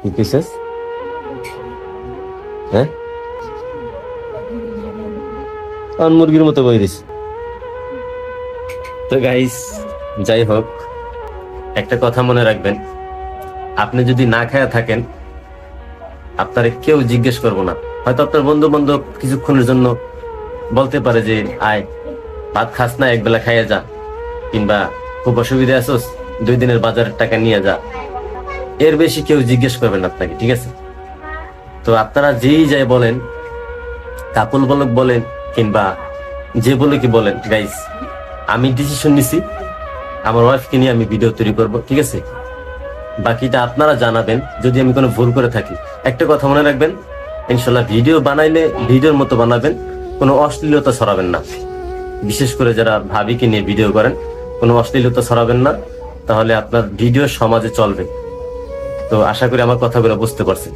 কি কইছিস? হ্যাঁ, আমার মুরগির মতো বই দিস। তো গাইস, যাই হোক, একটা কথা মনে রাখবেন, আপনি যদি না খায়া থাকেন, আপনারে কেউ জিজ্ঞেস করবো না। হয়তো আপনার বন্ধু বান্ধব কিছুক্ষণের জন্য বলতে পারে যে আয় ভাত খাস না, একবেলা খাইয়া যা, কিংবা খুব অসুবিধা আছোস 2 দিনের বাজারের টাকা নিয়ে যা। এর বেশি কেউ জিজ্ঞেস করবেন না আপনাকে, ঠিক আছে? তো আপনারা যেই যাই বলেন, কাপল বলক বলেন কিংবা যে বলে কি বলেন, গাইস আমি ডিসিশন নিছি, আমার ওয়াইফকে নিয়ে আমি ভিডিও তৈরি করব, ঠিক আছে? বাকিটা আপনারা জানাবেন যদি আমি কোনো ভুল করে থাকি। একটা কথা মনে রাখবেন, ইনশাল্লাহ ভিডিও বানাইলে ভিডিওর মতো বানাবেন, কোনো অশ্লীলতা ছড়াবেন না। বিশেষ করে যারা ভাবিকে নিয়ে ভিডিও করেন, কোনো অশ্লীলতা ছড়াবেন না, তাহলে আপনার ভিডিও সমাজে চলবে। তো আশা করি আমার কথাগুলো বুঝতে পারছেন।